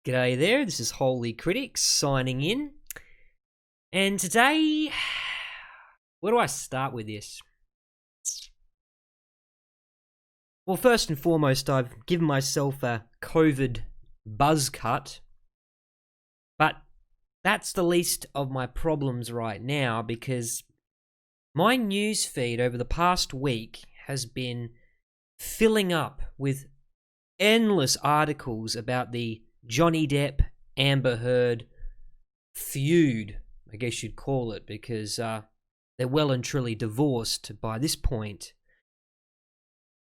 G'day there, this is Holy Critics signing in. And today, where do I start with this? Well, first and foremost, I've given myself a COVID buzz cut. But that's the least of my problems right now because my news feed over the past week has been filling up with endless articles about the Johnny Depp, Amber Heard feud, I guess you'd call it, because they're well and truly divorced by this point.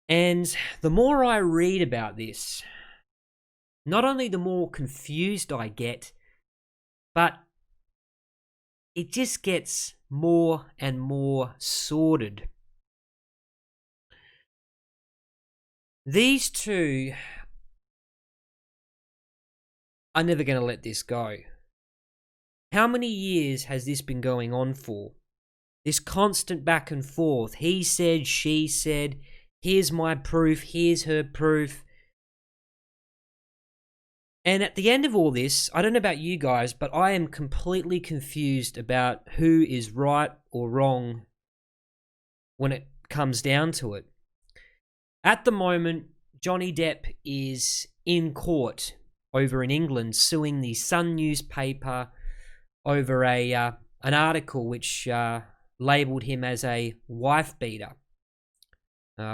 And the more I read about this, not only the more confused I get, but it just gets more and more sordid. These two are never going to let this go. How many years has this been going on for? This constant back and forth. He said, she said, here's my proof, here's her proof. And at the end of all this, I don't know about you guys, but I am completely confused about who is right or wrong when it comes down to it. At the moment, Johnny Depp is in court over in England suing the Sun newspaper over an article which labelled him as a wife beater,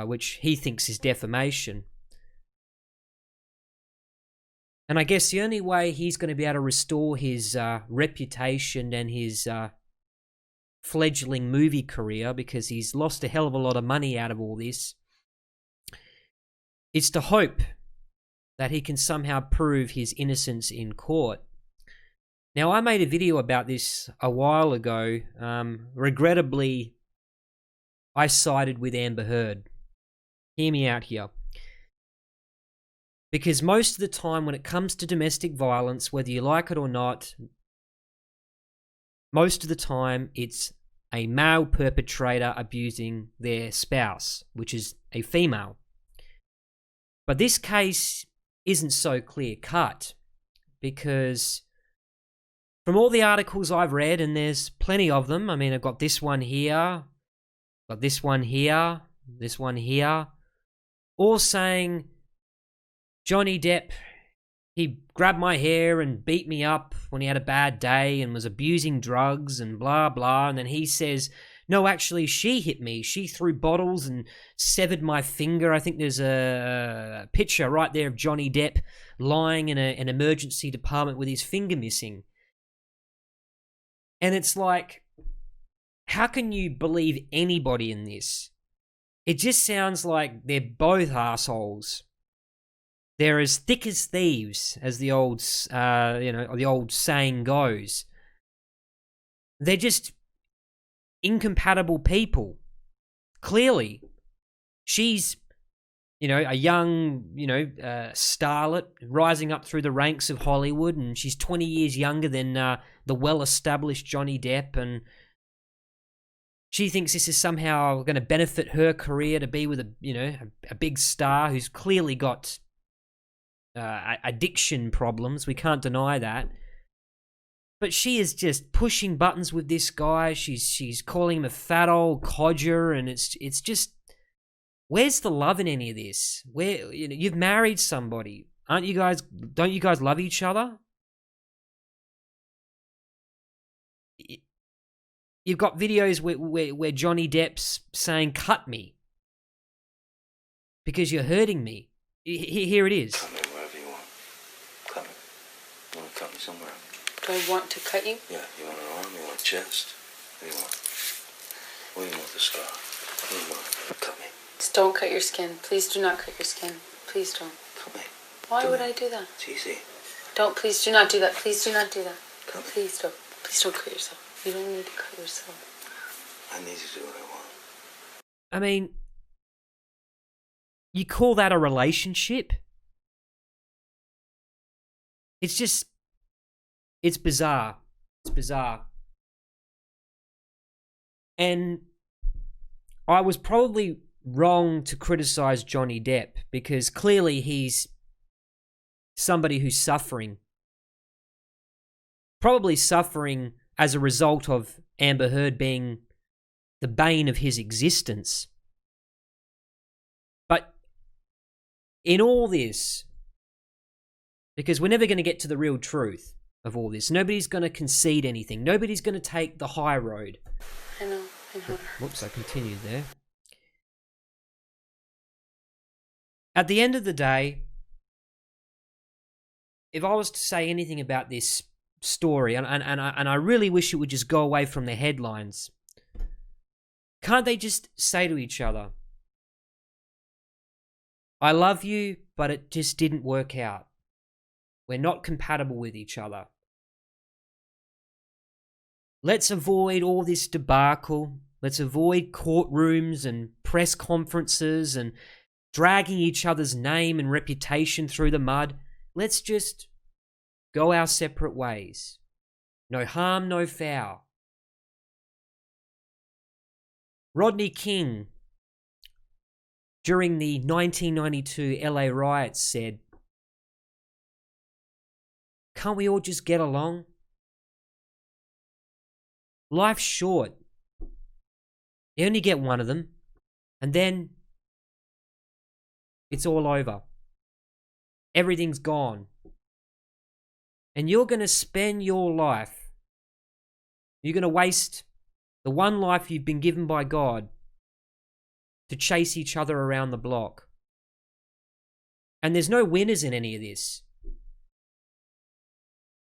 which he thinks is defamation. And I guess the only way he's going to be able to restore his reputation and his fledgling movie career, because he's lost a hell of a lot of money out of all this, is to hope that he can somehow prove his innocence in court. Now, I made a video about this a while ago. Regrettably, I sided with Amber Heard. Hear me out here. Because most of the time when it comes to domestic violence, whether you like it or not, most of the time it's a male perpetrator abusing their spouse, which is a female. But this case isn't so clear-cut, because from all the articles I've read, and there's plenty of them, I mean, I've got this one here, got this one here, this one here, all saying Johnny Depp, he grabbed my hair and beat me up when he had a bad day and was abusing drugs and blah, blah. And then he says, no, actually, she hit me. She threw bottles and severed my finger. I think there's a picture right there of Johnny Depp lying in an emergency department with his finger missing. And it's like, how can you believe anybody in this? It just sounds like they're both assholes. They're as thick as thieves, as the old, the old saying goes. They're just incompatible people. Clearly, she's, a young, starlet rising up through the ranks of Hollywood, and she's 20 years younger than the well-established Johnny Depp, and she thinks this is somehow going to benefit her career to be with a big star who's clearly got addiction problems. We can't deny that. But she is just pushing buttons with this guy. She's calling him a fat old codger, and it's just, where's the love in any of this? Where you've married somebody, don't you guys love each other? You've got videos where Johnny Depp's saying, cut me because you're hurting me. Here it is. Cut me wherever you want. Cut me. You want to cut me somewhere? Do I want to cut you? Yeah. You want an arm? You want a chest? What do you want? What do you want the scar? What do you want? Cut me. Just don't cut your skin. Please do not cut your skin. Please don't. Cut me. Why would I do that? It's easy. Don't. Please do not do that. Please do not do that. Cut me. Please don't. Please don't cut yourself. You don't need to cut yourself. I need to do what I want. I mean, you call that a relationship? It's just, it's bizarre. It's bizarre. And I was probably wrong to criticize Johnny Depp, because clearly he's somebody who's suffering probably suffering as a result of Amber Heard being the bane of his existence. But in all this, because we're never going to get to the real truth of all this, nobody's going to concede anything. Nobody's going to take the high road. I know. Whoops, I continued there. At the end of the day, if I was to say anything about this story, and I really wish it would just go away from the headlines, can't they just say to each other, I love you, but it just didn't work out. We're not compatible with each other. Let's avoid all this debacle. Let's avoid courtrooms and press conferences and dragging each other's name and reputation through the mud. Let's just go our separate ways. No harm, no foul. Rodney King, during the 1992 LA riots, said, can't we all just get along? Life's short. You only get one of them, and then it's all over. Everything's gone. And you're going to spend your life, you're going to waste the one life you've been given by God to chase each other around the block. And there's no winners in any of this.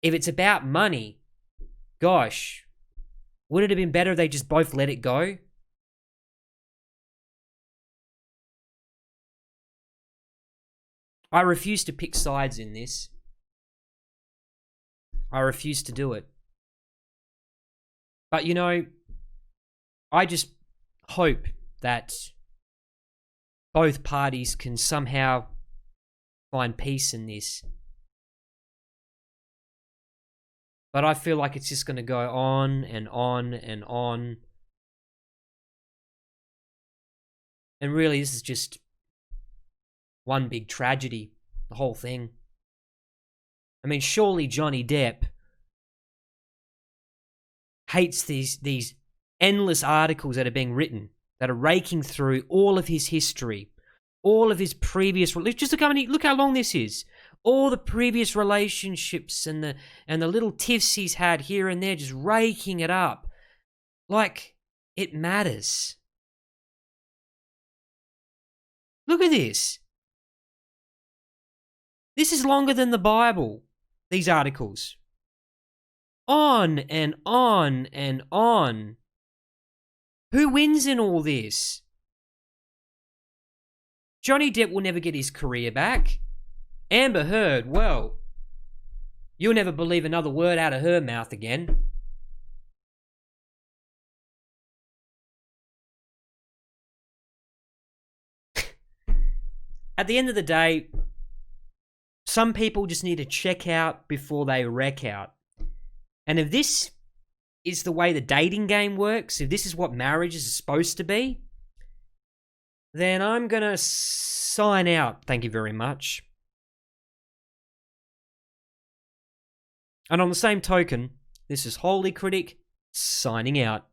If it's about money, gosh, would it have been better if they just both let it go? I refuse to pick sides in this. I refuse to do it. But you know, I just hope that both parties can somehow find peace in this. But I feel like it's just going to go on and on and on. And really, this is just one big tragedy, the whole thing. I mean, surely Johnny Depp hates these endless articles that are being written, that are raking through all of his history, all of his previous... Just look how long this is. All the previous relationships and the little tiffs he's had here and there, just raking it up. Like, it matters. Look at this. This is longer than the Bible, these articles. On and on and on. Who wins in all this? Johnny Depp will never get his career back. Amber Heard, well, you'll never believe another word out of her mouth again. At the end of the day, some people just need to check out before they wreck out. And if this is the way the dating game works, if this is what marriage is supposed to be, then I'm going to sign out. Thank you very much. And on the same token, this is Holy Critic signing out.